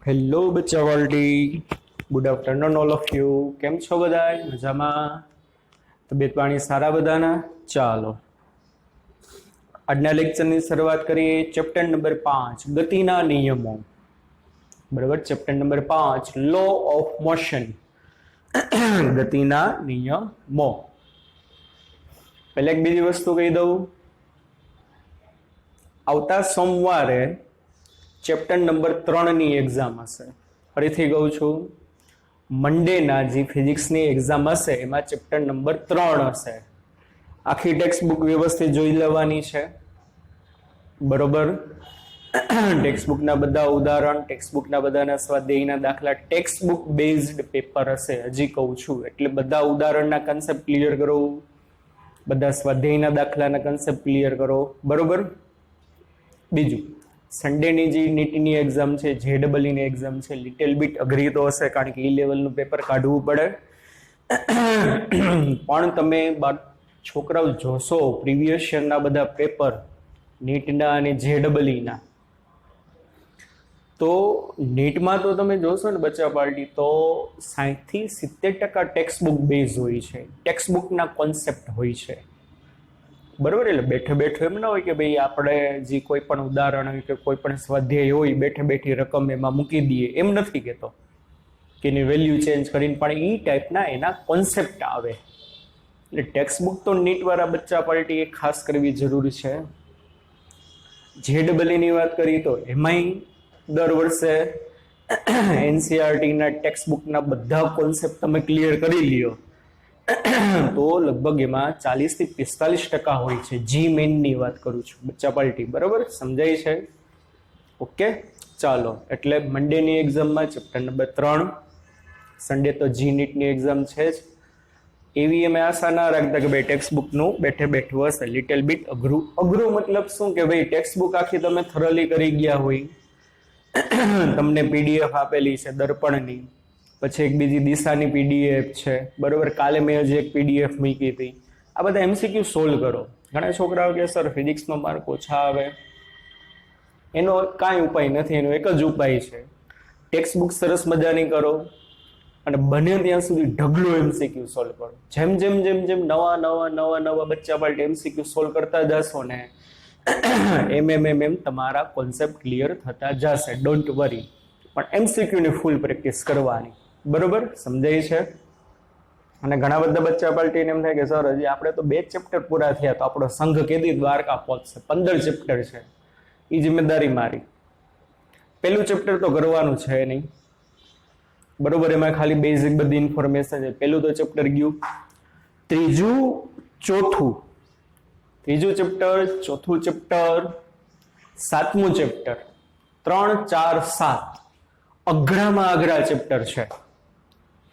Hello બચ્ચા વર્લ્ડી, good afternoon all of you. કેમ છો બધા? મજામાં? તબિયત પાણી સારા બધાના? ચાલો આજના લેક્ચરની શરૂઆત કરીએ. ચેપ્ટર નંબર 5 ગતિના નિયમો. બરાબર, chapter number 5 law of motion, ગતિના નિયમો. પહેલા એક બીજી વસ્તુ કહી દઉં, આવતા સોમવારે ચેપ્ટર નંબર 3 ની એક્ઝામ હશે. ફરીથી કહું છું, મંડેના જે ફિઝિક્સની એક્ઝામ હશે એમાં ચેપ્ટર નંબર 3 હશે. આખી ટેક્સ્ટ બુક વ્યવસ્થિત જોઈ લેવાની છે. બરોબર, ટેક્સ્ટ બુકના બધા ઉદાહરણ, ટેક્સ્ટ બુકના બધાના સ્વાધ્યાયના દાખલા, ટેક્સ્ટ બુક બેઝડ પેપર હશે. હજી કહું છું, એટલે બધા ઉદાહરણના કન્સેપ્ટ ક્લિયર કરો, બધા સ્વાધ્યાયના દાખલાના કન્સેપ્ટ ક્લિયર કરો. બરોબર. બીજું, સન્ડેની જે નીટની એક્ઝામ છે, જેડબલની એક્ઝામ છે, લિટલ બીટ અઘરી તો હશે, કારણ કે ઈ લેવલનું પેપર કાઢવું પડે. પણ તમે છોકરાઓ જોશો પ્રીવિયસ યરના બધા પેપર નીટના અને જેડબલના, તો નીટમાં તો તમે જોશો ને બચ્ચા પાર્ટી, તો 60 થી 70% ટેક્સ્ટ બુક બેઝ હોય છે, ટેક્સ્ટ બુકના કોન્સેપ્ટ હોય છે. બરોબર, એટલે બેઠે બેઠું એમ ના હોય કે ભાઈ આપણે જે કોઈ પણ ઉદાહરણ હોય કે કોઈ પણ સ્વાધ્યાય હોય બેઠે બેઠી રકમ એમાં મૂકી દઈએ, એમ નથી કહેતો કે એની વેલ્યુ ચેન્જ કરીને, પણ એ ટાઈપના એના કોન્સેપ્ટ આવે. એટલે ટેક્સ્ટ બુક તો નીટવાળા બચ્ચા પાર્ટી એ ખાસ કરવી જરૂરી છે. જેડબલની વાત કરીએ તો એમાંય દર વર્ષે એનસીઆરટીના ટેક્સ્ટ બુકના બધા કોન્સેપ્ટ તમે ક્લિયર કરી લ્યો તો લગભગ એમાં 40 થી 45% હોય છે. જી મેઇનની વાત કરું છું બચ્ચા પાર્ટી. બરોબર, સમજાય છે? ઓકે, ચાલો. એટલે મંડેની એક્ઝામમાં ચેપ્ટર નંબર 3, સન્ડે તો જી નીટની એક્ઝામ છે જ. એવી અમે આશા ના રાખતા કે ભાઈ ટેક્સ્ટ બુકનું બેઠે બેઠું હશે. લિટલ બીટ અઘરું. અઘરું મતલબ શું કે ભાઈ ટેક્સ્ટ બુક આખી તમે થરોલી કરી ગયા હોય, તમને પીડીએફ આપેલી છે દર્પણની, પછી એક બીજી દિશાની પીડીએફ છે. બરોબર, કાલે મેં હજી એક પીડીએફ મૂકી હતી. આ બધા એમસીક્યુ સોલ્વ કરો. ઘણા છોકરાઓ કે સર ફિઝિક્સમાં માર્ક ઓછા આવે. એનો કાંઈ ઉપાય નથી, એનો એક જ ઉપાય છે, ટેક્સ્ટ બુક સરસ મજાની કરો અને બને ત્યાં સુધી ઢગલો એમસીક્યુ સોલ્વ કરો. જેમ જેમ જેમ જેમ નવા બચ્ચા પાર્ટી એમસીક્યુ સોલ્વ કરતા જશો ને, એમ તમારા કોન્સેપ્ટ ક્લિયર થતા જશે. ડોન્ટ વરી, પણ એમસીક્યુની ફૂલ પ્રેક્ટિસ કરવાની. બરોબર, સમજાય છે? અને ઘણા બધા બચ્ચા પાર્ટીને એમ થાય કે સર હજી આપણે તો 2 ચેપ્ટર પૂરા થયા, તો આપણો સંઘ કેદી દ્વારકા પહોંચશે? 15 ચેપ્ટર છે. એ જિમ્મેદારી મારી. પહેલું ચેપ્ટર તો કરવાનું છે નહીં. બરોબર, એમાં ખાલી બેઝિક બધી ઇન્ફોર્મેશન છે. પહેલું તો ચેપ્ટર ગયું. ત્રીજું, ચોથું, ત્રીજું ચેપ્ટર, ચોથું ચેપ્ટર, સાતમું ચેપ્ટર, 3, 4, 7 અઘરામાં અઘરા ચેપ્ટર છે.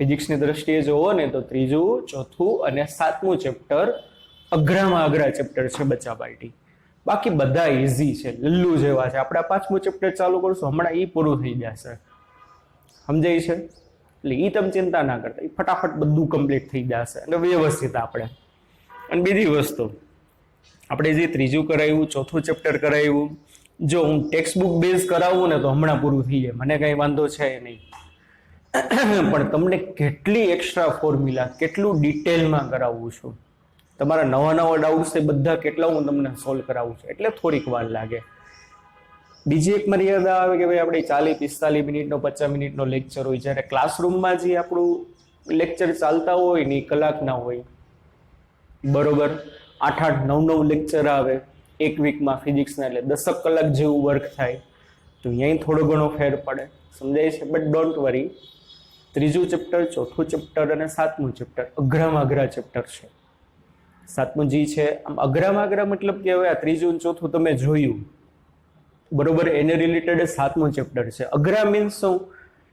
ફિઝિક્સની દ્રષ્ટિએ જોવો ને તો ત્રીજું, ચોથું અને સાતમું ચેપ્ટર અઘરામાં અઘરા ચેપ્ટર છે બચ્ચા પાર્ટી. બાકી બધા ઇઝી છે, લલ્લુ જેવા છે. આપણે 5મું ચેપ્ટર ચાલુ કરશું, હમણાં એ પૂરું થઈ જશે. સમજાય છે? એટલે એ તમે ચિંતા ના કરતા, એ ફટાફટ બધું કમ્પ્લીટ થઈ જશે અને વ્યવસ્થિત આપણે. અને બીજી વસ્તુ, આપણે જે ત્રીજું કરાવ્યું, ચોથું ચેપ્ટર કરાવ્યું, જો હું ટેક્સ્ટ બુક બેઝ કરાવું ને તો હમણાં પૂરું થઈ જાય, મને કઈ વાંધો છે નહીં. પણ તમને કેટલી એક્સ્ટ્રા ફોર્મ્યુલા, કેટલું ડિટેલમાં કરાવું છું, તમારા નવા ડાઉટ્સ એ બધા કેટલા હું તમને સોલ્વ કરાવું છું, એટલે થોડીક વાર લાગે. બીજી એક મર્યાદા આવે કે ભાઈ આપણે 40-45 મિનિટનો 50 મિનિટનો લેક્ચર હોય, જ્યારે ક્લાસરૂમમાં જે આપણું લેક્ચર ચાલતા હોય ને એ કલાકના હોય. બરોબર, 8-8, 9-9 લેક્ચર આવે એક વીકમાં ફિઝિક્સના, એટલે 10 કલાક જેવું વર્ક થાય. તો અહીંયા થોડો ઘણો ફેર પડે, સમજાય છે? બટ ડોન્ટ વરી, ત્રીજું ચેપ્ટર, ચોથું ચેપ્ટર અને સાતમું ચેપ્ટર અઘરામાં અઘરા ચેપ્ટર છે. સાતમું જી છે આમ અઘરામાં અઘરા, મતલબ કે હવે આ ત્રીજું અને ચોથું તમે જોયું, બરોબર, એને રિલેટેડ સાતમું ચેપ્ટર છે. અઘરા મીન્સ શું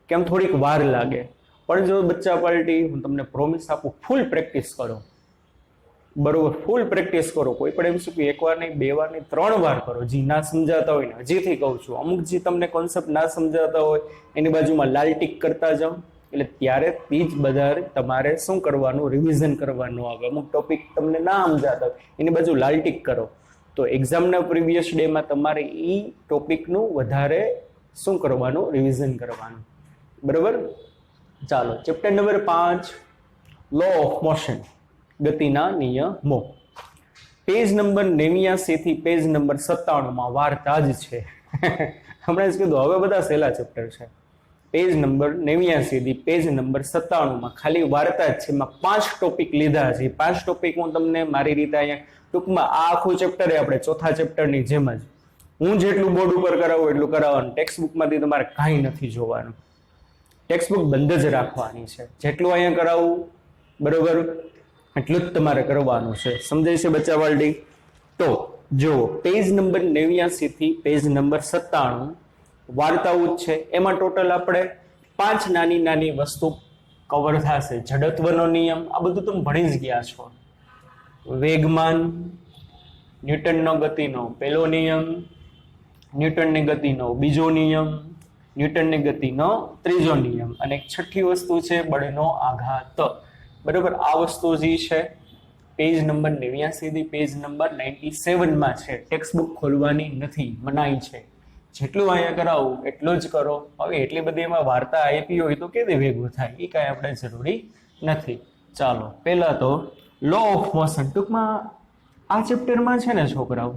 કે આમ થોડીક વાર લાગે, પણ જો બચ્ચા પાર્ટી હું તમને પ્રોમિસ આપું, ફૂલ પ્રેક્ટિસ કરો. બરોબર, ફૂલ પ્રેક્ટિસ કરો. કોઈ પણ એમ શું કે 1 વાર નહીં, 2 વાર નહીં, 3 વાર કરો. જે ના સમજાતા હોય ને, હજીથી કહું છું, અમુક જે તમને કોન્સેપ્ટ ના સમજાતા હોય એની બાજુમાં લાલ ટીક કરતા જાઓ, એટલે ત્યારે જ બધા તમારે શું કરવાનું, રિવિઝન કરવાનું આવે. અમુક ટોપિક તમને ના સમજાતા હોય એની બાજુ લાલ ટીક કરો, તો એક્ઝામના પ્રીવિયસ ડેમાં તમારે એ ટોપિકનું વધારે શું કરવાનું? રિવિઝન કરવાનું. બરોબર. ચાલો chapter number 5 law of motion, ગતિના નિયમો. પેજ નંબર 89 થી પેજ નંબર 97 માં વાર્તા જ છે. હમણાં જ કીધું, હવે બધા સહેલા ચેપ્ટર છે. પેજ નંબર 89 થી પેજ નંબર 97 માં ખાલી વાર્તા જ છે. એમાં 5 ટોપિક લીધા છે. 5 ટોપિક હું તમને મારી રીતે અહીંયા ટૂંકમાં આ આખું ચેપ્ટર આપણે ચોથા ચેપ્ટરની જેમ જ હું જેટલું બોર્ડ ઉપર કરાવું એટલું કરાવવાનું. ટેક્સ્ટ બુકમાંથી તમારે કાંઈ નથી જોવાનું. ટેક્સ્ટ બુક બંધ જ રાખવાની છે. જેટલું અહીંયા કરાવું બરોબર એટલું જ તમારે કરવાનું છે. સમજાય છે બચ્ચા વાલડી? તો જો પેજ નંબર 89 થી પેજ નંબર 97 વાર્તાઓ જ છે. એમાં ટોટલ આપણે 5 નાની નાની વસ્તુ કવર થશે. જડત્વનો નિયમ, આ બધું તમે ભણી જ ગયા છો. વેગમાન, ન્યૂટનનો ગતિનો પહેલો નિયમ, ન્યૂટનની ગતિનો બીજો નિયમ, ન્યૂટનની ગતિનો ત્રીજો નિયમ, અને એક છઠ્ઠી વસ્તુ છે બળનો આઘાત. બરોબર. આ વસ્તુ જે છે પેજ નંબર 89 થી પેજ નંબર 97 માં છે. ટેક્સ્ટ બુક ખોલવાની નથી, મનાઈ છે. જેટલું અહીંયા કરાવું એટલું જ કરો. હવે એટલી બધી એમાં વાર્તા આપી હોય તો કેવી ભેગું થાય એ કાંઈ આપણે જરૂરી નથી. ચાલો પહેલા તો લો ઓફ મોશન. ટૂંકમાં આ ચેપ્ટરમાં છે ને છોકરાઓ,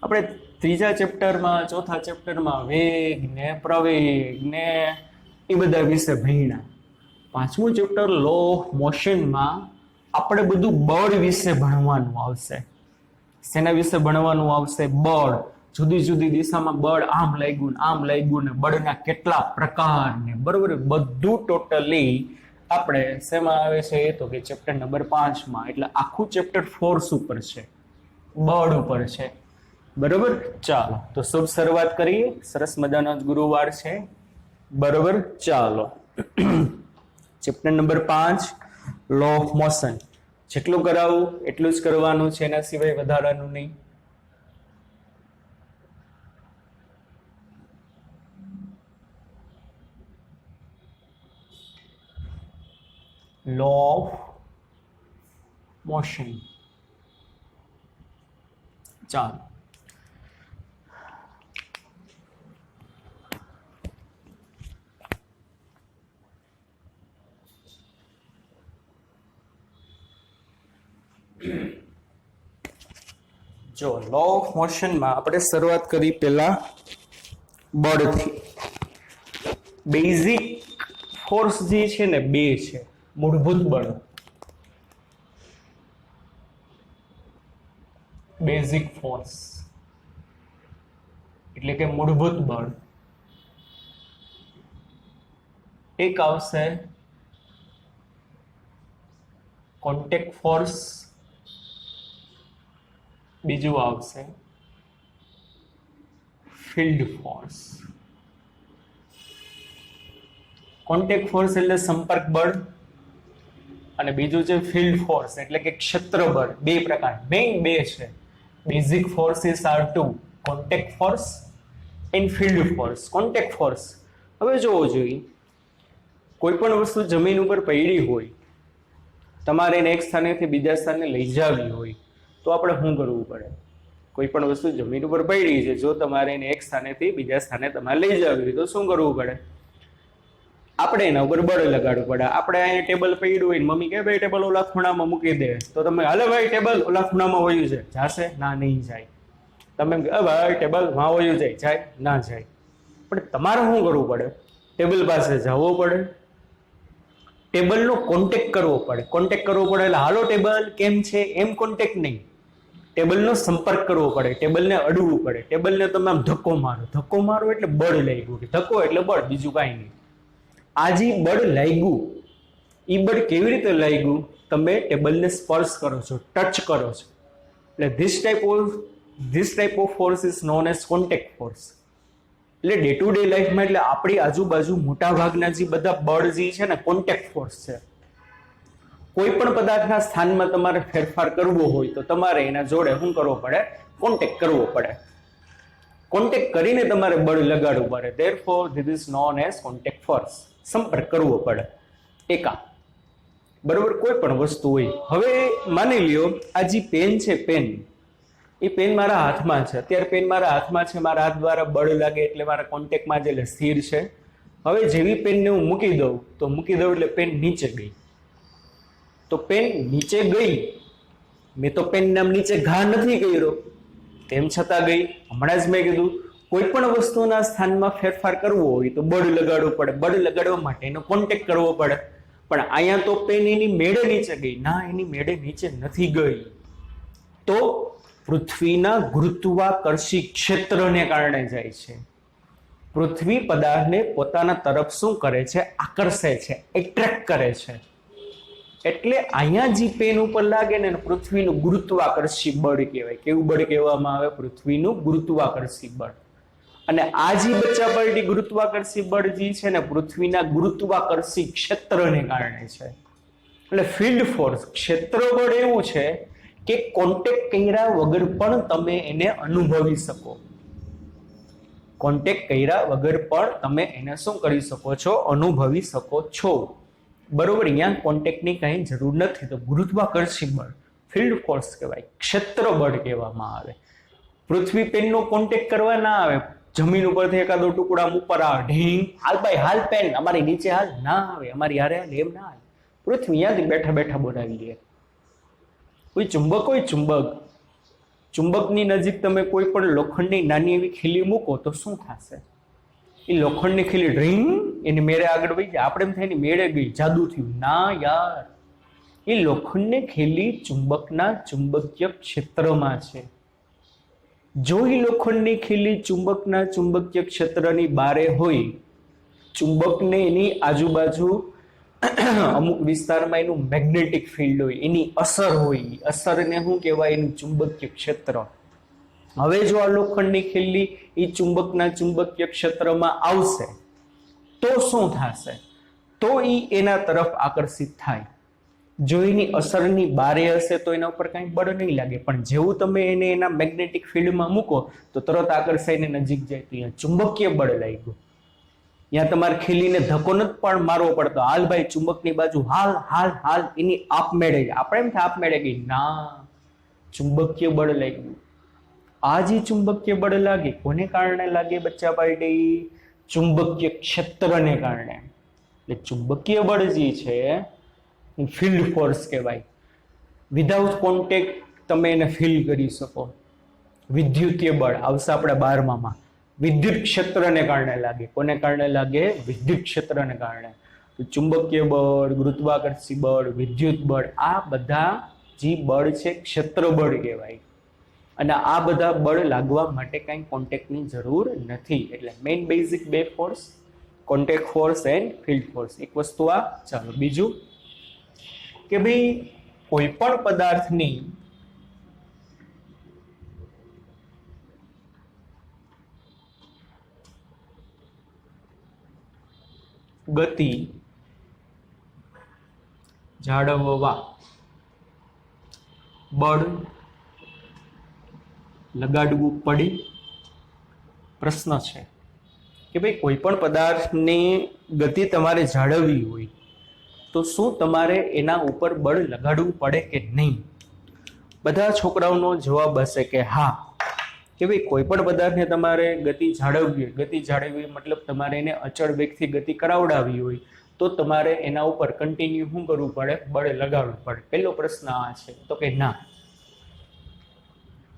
આપણે ત્રીજા ચેપ્ટરમાં ચોથા ચેપ્ટરમાં વેગ ને પ્રવેગ ને એ બધા વિશે ભણ્યા. પાંચમું ચેપ્ટર લો ઓફ મોશનમાં આપણે બધું બળ વિશે ભણવાનું આવશે. શેના વિશે ભણવાનું આવશે? બળ. જુદી જુદી દિશામાં બળ આમ લાગ્યું ને બળના કેટલા પ્રકાર ને બરોબર બધું ટોટલી આપણે શેમાં આવે છે? એ તો કે ચેપ્ટર નંબર 5 માં. એટલે આખું ચેપ્ટર ફોર્સ ઉપર છે, બળ ઉપર છે. બરોબર. ચાલો તો શુભ શરૂઆત કરીએ. સરસ મજાનો ગુરુવાર છે. બરોબર. ચાલો chapter number 5 law of motion. જેટલું કરાવું એટલું જ કરવાનું છે, એના સિવાય વધારાનું નહીં. Law of motion. ચાલો જો લો ઓફ મોશનમાં આપણે શરૂઆત કરી પહેલા બળથી. બેઝિક ફોર્સ જે છે ને બે છે. મૂળભૂત બળ, બેઝિક ફોર્સ એટલે કે મૂળભૂત બળ. એક આવશે કોન્ટેક્ટ ફોર્સ, બીજું આવશે ફિલ્ડ ફોર્સ. કોન્ટેક્ટ ફોર્સ એટલે સંપર્ક બળ અને બીજું છે ફિલ્ડ ફોર્સ એટલે કે ક્ષેત્ર બળ. બે પ્રકાર, મેઇન બે છે. Basic forces are two, contact force and field force. Contact force હવે જોવો જોઈએ, કોઈ પણ વસ્તુ જમીન ઉપર પડી હોય, તમારે એને એક સ્થાનેથી બીજા સ્થાને લઈ જવી હોય તો આપણે શું કરવું પડે? કોઈ પણ વસ્તુ જમીન ઉપર પડી છે, જો તમારે એને એક સ્થાનેથી બીજા સ્થાને તમારે લઈ જવી હોય તો શું કરવું પડે? આપણે એના ઉપર બળ લગાડવું પડે. આપણે અહીંયા ટેબલ પડ્યું હોય, મમ્મી કહે ભાઈ ટેબલ ઓલા ખૂણામાં મૂકી દે, તો તમે હાલે ભાઈ ટેબલ ઓલા ખૂણામાં વયું છે, જાશે? ના, નહીં જાય. તમે ભાઈ ટેબલ માં વયું જાય, જાય? ના જાય. પણ તમારે શું કરવું પડે? ટેબલ પાસે જવું પડે, ટેબલનો કોન્ટેક્ટ કરવો પડે. કોન્ટેક્ટ કરવો પડે એટલે હાલો ટેબલ કેમ છે એમ કોન્ટેક્ટ નહીં, ટેબલનો સંપર્ક કરવો પડે, ટેબલને અડવું પડે. ટેબલને તમે આમ ધક્કો મારો, ધક્કો મારો એટલે બળ લાગ્યું. ધક્કો એટલે બળ, બીજું કાંઈ નહીં. આ જે બળ લાગ્યું એ બળ કેવી રીતે લાગ્યું? તમે ટેબલને સ્પર્શ કરો છો, ટચ કરો છો. એટલે this type of force is known as contact force. એટલે ડે ટુ ડે લાઈફમાં એટલે આપણી આજુબાજુ મોટા ભાગના જે બધા બળ જે છે ને કોન્ટેક્ટ ફોર્સ છે. કોઈ પણ પદાર્થના સ્થાનમાં તમારે ફેરફાર કરવો હોય તો તમારે એના જોડે શું કરવો પડે? કોન્ટેક્ટ કરવો પડે. કોન્ટેક્ટ કરીને તમારે બળ લગાડવું પડે. Therefore this is known as contact force. સંપર્ક કરવો પડે. એકા બરોબર. કોઈ પણ વસ્તુ હોય, હવે માની લ્યો આ જે પેન છે, પેન એ પેન મારા હાથમાં છે, અત્યારે પેન મારા હાથમાં છે, મારા હાથ દ્વારા બળ લાગે એટલે મારા કોન્ટેક્ટમાં છે એટલે સ્થિર છે. હવે જેવી પેનને હું મૂકી દઉં એટલે પેન નીચે ગઈ. તો પેન નીચે ગઈ, મેં તો પેનને આમ નીચે ઘા નથી કર્યો, તેમ છતાં ગઈ. હમણાં જ મેં કીધું કોઈ પણ વસ્તુના સ્થાનમાં ફેરફાર કરવો હોય તો બળ લગાડવું પડે, બળ લગાડવા માટે એનો કોન્ટેક્ટ કરવો પડે. પણ અહીંયા તો પેન એની મેળે નીચે ગઈ ના, એની મેળે નીચે નથી ગઈ. તો પૃથ્વીના ગુરુત્વાકર્ષી ક્ષેત્રને કારણે જાય છે. પૃથ્વી પદાર્થને પોતાના તરફ શું કરે છે? આકર્ષે છે, એટ્રેક્ટ કરે છે. એટલે અહીંયા જે પેન ઉપર લાગે ને પૃથ્વીનું ગુરુત્વાકર્ષી બળ કહેવાય. કેવું બળ કહેવામાં આવે? પૃથ્વીનું ગુરુત્વાકર્ષી બળ. અને આ જે બચ્ચા પલટી ગુરુત્વાકર્ષી બળ જે છે ને પૃથ્વીના ગુરુત્વાકર્ષી ક્ષેત્રને કારણે છે. એટલે ફિલ્ડ ફોર્સ ક્ષેત્ર બળ એવું છે કે કોન્ટેક્ટ કર્યા વગર પણ તમે એને અનુભવી શકો. કોન્ટેક્ટ કર્યા વગર પણ તમે એને શું કરી શકો છો? અનુભવી શકો છો. બરોબર, અહીંયા કોન્ટેક્ટની કઈ જરૂર નથી. તો ગુરુત્વાકર્ષી બળ ફિલ્ડ ફોર્સ કહેવાય, ક્ષેત્ર બળ કહેવામાં આવે. પૃથ્વી પેનનો કોન્ટેક્ટ કરવા ના આવે, જમીન ઉપરથી એકાદો ટુકડા ઉપર આવે, ઢીંગ હાલ ભાઈ હાલ પેન અમારી નીચે હાલ, ના આવે. અમારી હારે હાલ એમ ના હાલ. પૃથ્વી અહીંયાથી બેઠા બેઠા બોલાવી લે. કોઈ ચુંબક હોય, ચુંબકની નજીક તમે કોઈ પણ લોખંડની નાની એવી ખીલી મૂકો તો શું થશે? એ લોખંડની ખીલી ડ્રીંગ એની મેળે આગળ વહી જાય. આપણે એમ થાય એની મેળે ગઈ, જાદુ થયું. ના યાર, એ લોખંડની ખીલી ચુંબકના ચુંબકીય ક્ષેત્રમાં છે. જો એ લોખંડની ખીલી ચુંબકના ચુંબકીય ક્ષેત્રની બારે હોય, ચુંબકને એની આજુબાજુ અમુક વિસ્તારમાં એનું મેગ્નેટિક ફિલ્ડ હોય, એની અસર હોય, અસરને શું કહેવાય? એનું ચુંબકીય ક્ષેત્ર. હવે જો આ લોખંડની ખીલી એ ચુંબકના ચુંબકીય ક્ષેત્રમાં આવશે તો શું થશે? તો એ એના તરફ આકર્ષિત થાય. જો એની અસરની બારે હશે તો એના ઉપર કાંઈ બળ નહીં લાગે. પણ જેવું તમે એને એના મેગ્નેટિક ફિલ્ડમાં મૂકો તો તરત આકર્ષાઈને નજીક જાય. તો અહીંયા ચુંબકીય બળ લાગ્યું. ત્યાં તમારે ખીલીને ધક્કો નથી પણ મારવો પડતો, હાલ ભાઈ ચુંબકની બાજુ હાલ હાલ હાલ, એની આપમેળે. આપણે એમ થાય આપમેળે ગઈ, ના, ચુંબકીય બળ લાગ્યું. આ જે ચુંબકીય બળ લાગે કોને કારણે લાગે બચ્ચા પાર્ટી? ચુંબકીય ક્ષેત્રને કારણે. એટલે ચુંબકીય બળ જે છે ફિલ્ડ ફોર્સ કહેવાય. વિધાઉટ કોન્ટેક્ટ તમે એને ફીલ કરી શકો. વિદ્યુતીય બળ આવશે આપણે 12માં. વિદ્યુત ક્ષેત્રને કારણે લાગે. કોને કારણે લાગે? વિદ્યુત ક્ષેત્રને કારણે. તો ચુંબકીય બળ, ગુરુત્વાકર્ષી બળ, વિદ્યુત બળ, આ બધા જે બળ છે ક્ષેત્ર બળ કહેવાય. અને આ બધા બળ લાગવા માટે કઈ કોન્ટેક્ટની જરૂર નથી. એટલે મેઇન બેઝિક બે force, contact force and field force. એક વસ્તુ આ. ચાલો બીજું કે ભાઈ કોઈ પણ પદાર્થની ગતિ જાળવવા બળ લગાડવું પડે? પ્રશ્ન છે કે ભાઈ કોઈ પણ પદાર્થની ગતિ તમારે જાળવવી હોય તો શું તમારે એના ઉપર બળ લગાડવું પડે કે નહીં? બધા છોકરાઓનો જવાબ હશે કે હા. કે ભાઈ કોઈ પણ પદાર્થને તમારે ગતિ જાળવવી હોય, ગતિ જાળવવી મતલબ તમારે એને અચળ વેગથી ગતિ કરાવડાવી હોય તો તમારે એના ઉપર કન્ટિન્યુ શું કરવું પડે? બળ લગાડવું પડે. પહેલો પ્રશ્ન આ છે. તો કે ના,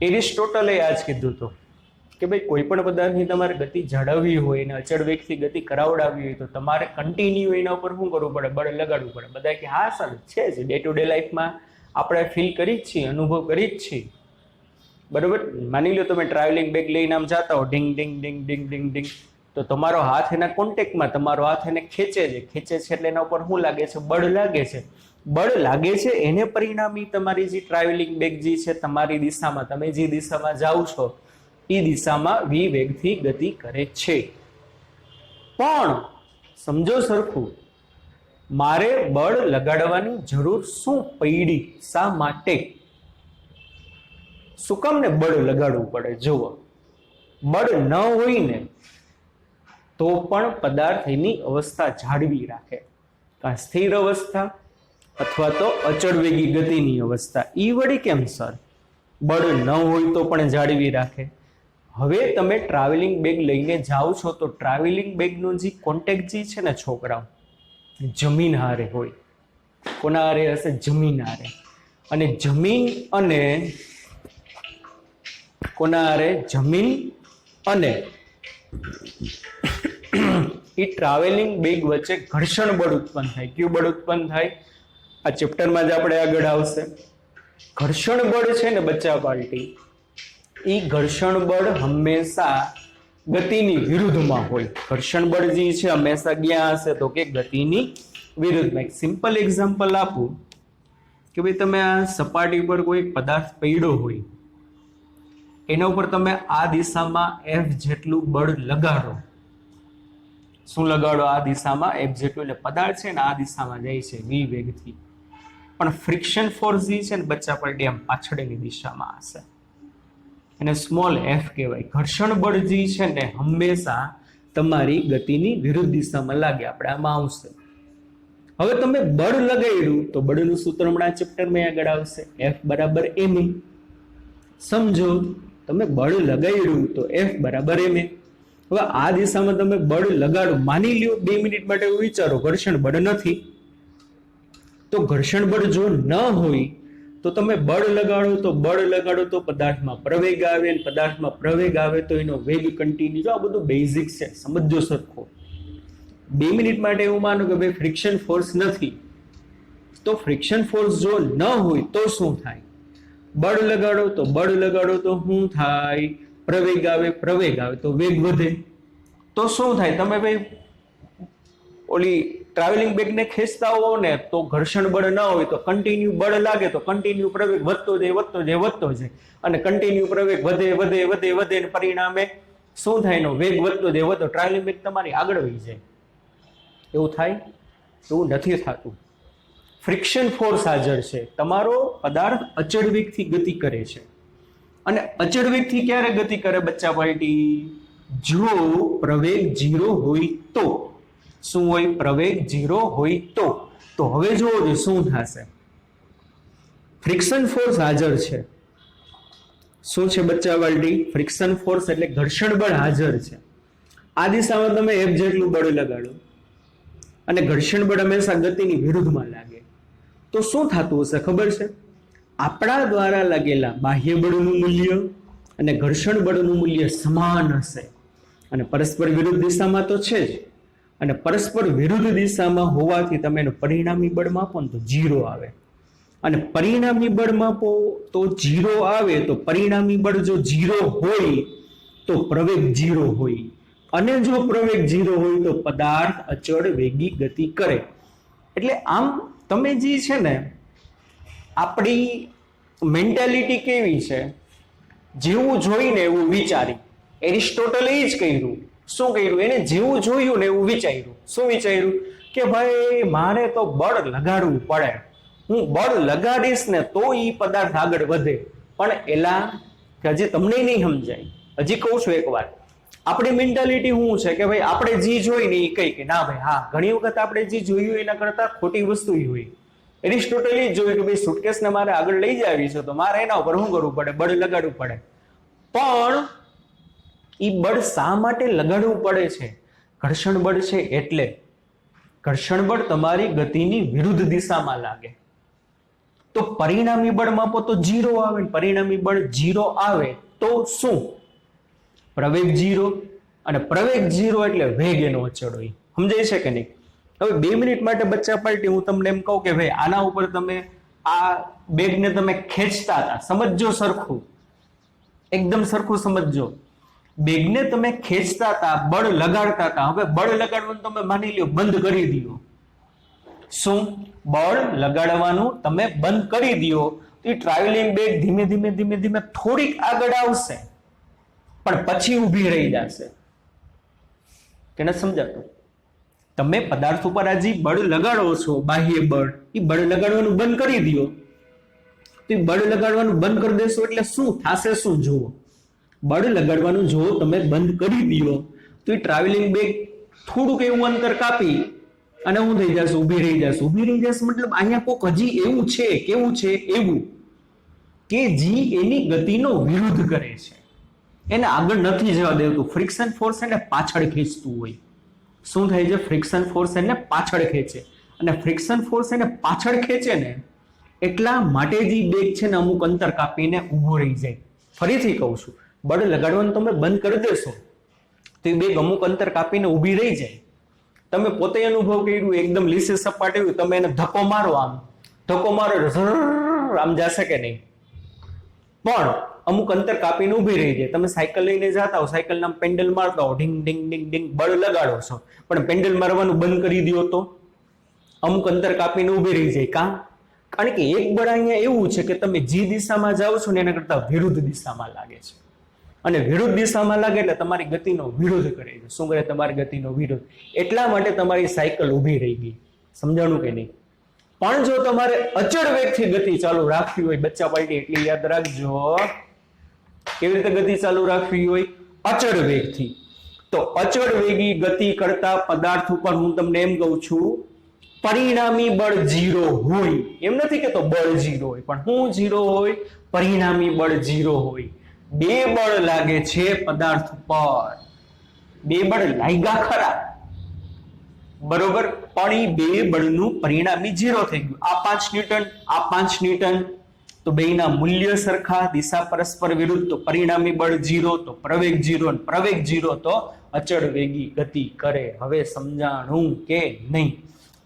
એરિસ્ટોટલે આ જ કીધું હતું કે ભાઈ કોઈ પણ પદાર્થની તમારે ગતિ જાળવવી હોય અને અચળ વેગથી ગતિ કરાવડાવી હોય તો તમારે કન્ટિન્યુ એના ઉપર શું કરવું પડે? બળ લગાડવું પડે. બધા કે હા સર છે જ, ડે ટુ ડે લાઈફમાં આપણે ફીલ કરી જ છીએ, અનુભવ કરી જ છીએ. બરોબર, માની લો તમે ટ્રાવેલિંગ બેગ લઈને આમ જાતા હો, ઢીંગ ઢીંગ ઢીંગ ઢીંગ ઢીંગ ઢીંગ, તો તમારો હાથ એના કોન્ટેક્ટમાં, તમારો હાથ એને ખેંચે છે એટલે એના ઉપર શું લાગે છે? બળ લાગે છે. બળ લાગે છે એને પરિણામી તમારી જે ટ્રાવેલિંગ બેગ જે છે તમારી દિશામાં, તમે જે દિશામાં જાઓ છો એ દિશામાં વી વેગથી ગતિ કરે છે. પણ સમજો સરખું, મારે બળ લગાડવાની જરૂર શું પડી? શા માટે? શું કામ ને બળ લગાડવું પડે? જુઓ, બળ ન હોય ને તો પણ પદાર્થ એની અવસ્થા જાળવી રાખે, કાં સ્થિર અવસ્થા અથવા તો અચળ વેગી ગતિની અવસ્થા. ઈ વળી કેમ સર? બળ ન હોય તો પણ જાળવી રાખે. હવે તમે ટ્રાવેલિંગ બેગ લઈને જાઓ છો તો ટ્રાવેલિંગ બેગનો જે કોન્ટેક્ટ જે છે ને છોકરાઓ, જમીન હારે હોય. કોના હારે હશે? જમીન હારે. અને જમીન અને કોના હારે? જમીન અને એ ટ્રાવેલિંગ બેગ વચ્ચે ઘર્ષણ બળ ઉત્પન્ન થાય. કયું બળ ઉત્પન્ન થાય? આ ચેપ્ટરમાં જ આપણે આગળ આવશે. ઘર્ષણ બળ છે ને બચ્ચા પાર્ટી, એ ઘર્ષણ બળ હંમેશા ગતિની વિરુદ્ધમાં હોય. ઘર્ષણ બળ જે છે હંમેશા ક્યાં હશે? તો કે ગતિની વિરુદ્ધમાં. એક સિમ્પલ એક્ઝામ્પલ આપું કે ભાઈ તમે આ સપાટી પર કોઈ પદાર્થ પડ્યો હોય, એના ઉપર તમે આ દિશામાં F જેટલું બળ લગાડો. શું લગાડો? આ દિશામાં F જેટલું, એટલે પદાર્થ છે ને આ દિશામાં જાય છે v વેગથી, પણ ફ્રિક્શન ફોર્સ જે છે ને બચ્ચા પાર્ટી આમ પાછળની દિશામાં હશે, એને સ્મોલ f કહેવાય. ઘર્ષણ બળ જે છે ને હંમેશા તમારી ગતિની વિરુદ્ધ દિશામાં લાગે. આપણે આમાં આવશે. હવે તમે બળ લગાડ્યું તો બળનું સૂત્ર હમણાં ચેપ્ટરમાં આગળ આવશે, F બરાબર ma. સમજો, તમે બળ લગાડ્યું તો F બરાબર ma. હવે આ દિશામાં તમે બળ લગાડો, માની લ્યો 2 મિનિટ માટે વિચારો ઘર્ષણ બળ નથી, તો ઘર્ષણ બળ જો ન હોય તો તમે બળ લગાડો તો પદાર્થમાં પ્રવેગ આવે, પદાર્થમાં પ્રવેગ આવે તો એનો વેગ કન્ટિન્યુ. જો આ બધું બેઝિક છે, સમજો સરખો. 2 મિનિટ માટે એવું માનો કે ભાઈ ફ્રિક્શન ફોર્સ નથી, તો ફ્રિક્શન ફોર્સ જો ન હોય તો શું થાય? બળ લગાડો તો શું થાય? પ્રવેગ આવે તો વેગ વધે. તો શું થાય? તમે ભાઈ ઓલી ટ્રાવેલિંગ બેગને ખેંચતા હો ને તો ઘર્ષણ બળ ન હોય તો કન્ટિન્યુ બળ લાગે તો કન્ટિન્યુ પ્રવેગ વધતો જાય અને કન્ટિન્યુ પ્રવેગ વધે અને પરિણામે શું થાય? એનો વેગ વધતો જાય. ટ્રાવેલિંગ બેગ તમારી આગળ વહી જાય. એવું થાય? એવું નથી થતું. ફ્રિક્શન ફોર્સ હાજર છે. તમારો પદાર્થ અચળ વેગથી ગતિ કરે છે. અને અચળ વેગથી ક્યારે ગતિ કરે બચ્ચા પાર્ટી? જો પ્રવેગ 0 હોય તો. શું હોય? પ્રવેગ 0 હોય તો. તો હવે જોવો શું થશે? ફ્રિક્શન ફોર્સ હાજર છે. શું છે બચ્ચા પાર્ટી? ફ્રિક્શન ફોર્સ એટલે ઘર્ષણ બળ હાજર છે. આ દિશામાં તમે F જેટલું બળ લગાડો અને ઘર્ષણ બળ હંમેશા ગતિની વિરુદ્ધમાં લાગે તો શું થતું હશે ખબર છે? આપણા દ્વારા લાગેલા બાહ્ય બળનું મૂલ્ય અને ઘર્ષણ બળનું મૂલ્ય સમાન હશે. અને પરસ્પર વિરુદ્ધ દિશામાં તો છે જ. અને પરસ્પર વિરુદ્ધ દિશામાં હોવાથી તમે એનું પરિણામી બળ માપો ને તો 0 આવે. અને પરિણામી બળ માપો તો 0 આવે. તો પરિણામી બળ જો 0 હોય તો પ્રવેગ 0 હોય. અને જો પ્રવેગ 0 હોય તો પદાર્થ અચળ વેગી ગતિ કરે. એટલે આમ તમે જે છે ને, આપણી મેન્ટાલિટી કેવી છે? જેવું જોઈને એવું વિચારી. એરિસ્ટોટલે જ કહ્યું. શું કર્યું? એને જેવું જોયું ને એવું વિચાર્યું. શું વિચાર્યું? કે ભાઈ મારે તો બળ લગાડવું પડે, હું બળ લગાડીશ ને તો એ પદાર્થ આગળ વધે. પણ એલા કે હજી તમને નહીં સમજાય. હજી કહું છું એક વાર, આપણી મેન્ટાલિટી શું છે કે ભાઈ આપણે જે જોઈ ને એ કઈ કે ના ભાઈ હા, ઘણી વખત આપણે જે જોયું એના કરતા ખોટી વસ્તુ હોય. એરિસ્ટોટલે જ જોયું કે ભાઈ સુટકેસને મારે આગળ લઈ જવી છે તો મારે એના ઉપર શું કરવું પડે? બળ લગાડવું પડે. પણ એ બળ શા માટે લગાડવું પડે છે? ઘર્ષણ બળ છે એટલે. ઘર્ષણ બળ તમારી ગતિની વિરુદ્ધ દિશામાં લાગે તો પરિણામી બળ માપો તો 0 આવે. પરિણામી બળ 0 આવે તો શું? પ્રવેગ 0. અને પ્રવેગ 0 એટલે વેગ એનો અચળ હોય. સમજાય છે કે નહીં? હવે 2 મિનિટ માટે બચ્ચા પાર્ટી હું તમને એમ કહું કે ભાઈ આના ઉપર તમે આ બેગને તમે ખેંચતા હતા, સમજજો સરખું, એકદમ સરખું સમજજો. બેગને તમે ખેંચતા હતા, બળ લગાડતા હતા. હવે બળ લગાડવાનું તમે માની લ્યો બંધ કરી દો. શું? બળ લગાડવાનું તમે બંધ કરી દો તો એ ટ્રાવેલિંગ બેગ ધીમે ધીમે થોડીક આગળ આવશે પણ પછી ઊભી રહી જશે. કે ન સમજાતું? તમે પદાર્થ ઉપર આજે બળ લગાડો છો, બાહ્ય બળ, એ બળ લગાડવાનું બંધ કરી દો તો એ બળ લગાડવાનું બંધ કરી દેશો એટલે શું થશે? શું જુઓ, બળ લગાડવાનું જો તમે બંધ કરી દો તો એ ટ્રાવેલિંગ બેગ થોડુંક એવું અંતર કાપી અને હું થઈ જશે? ઊભી રહી જશે. ઊભી રહી જશે મતલબ અહીંયા કોક હજી એવું છે, કેવું છે? એવું. કે જી એની ગતિનો વિરુદ્ધ કરે છે, એને આગળ નથી જવા દેતું. ફ્રિક્શન ફોર્સ એને પાછળ ખેંચતું હોય. શું થાય છે? ફ્રિક્શન ફોર્સ એને પાછળ ખેંચે, અને ફ્રિક્શન ફોર્સ એને પાછળ ખેંચે ને એટલા માટે જે બેગ છે ને અમુક અંતર કાપીને ઊભો રહી જાય. ફરીથી કહું છું, બળ લગાડવાનું તમે બંધ કરી દેશો તો એ બેગ અમુક અંતર કાપીને ઊભી રહી જાય. તમે પોતે અનુભવ કર્યું, એકદમ લીસી સપાટી હોય, તમે એને ધક્કો મારો, ધક્કો મારો આમ જશે કે નહીં? પણ અમુક અંતર કાપીને ઊભી રહી જાય. તમે સાયકલ લઈને જતા હો, સાયકલના પેન્ડલ મારતા હો, ઢીંગ ઢીંગ ઢીંગ ઢીંગ બળ લગાડો છો, પણ પેન્ડલ મારવાનું બંધ કરી દો તો અમુક અંતર કાપીને ઊભી રહી જાય. કારણ કે એક બળ અહીંયા એવું છે કે તમે જે દિશામાં જાઓ છો ને એના કરતા વિરુદ્ધ દિશામાં લાગે છે, અને વિરુદ્ધ દિશામાં લાગે એટલે તમારી ગતિનો વિરોધ કરે છે. શું કરે? તમારી ગતિનો વિરોધ. એટલા માટે તમારી સાયકલ ઊભી રહી ગઈ. સમજાણું કે નહીં? પણ જો તમારે અચળ વેગથી ગતિ ચાલુ રાખવી હોય, બચ્ચા પાર્ટી એટલી યાદ રાખજો, કેવી રીતે ગતિ ચાલુ રાખવી હોય? અચળ વેગથી. તો અચળ વેગી ગતિ કરતા પદાર્થ ઉપર હું તમને એમ કહું છું, પરિણામી બળ 0 હોય. એમ નથી કેતો બળ 0 હોય, પણ હું 0 હોય? પરિણામી બળ 0 હોય. બે બળ લાગે છે પદાર્થ પર, બે બળ લાગ્યા ખરા, બરોબર, પણ એ બે બળનું પરિણામી 0 થઈ ગયું. આ 5 ન્યૂટન, આ 5 ન્યૂટન, તો બેના મૂલ્ય સરખા, દિશા પરસ્પર વિરુદ્ધ, તો પરિણામી બળ 0, તો પ્રવેગ 0, પ્રવેગ 0 તો અચળ વેગી ગતિ કરે. હવે સમજાણું કે નહીં?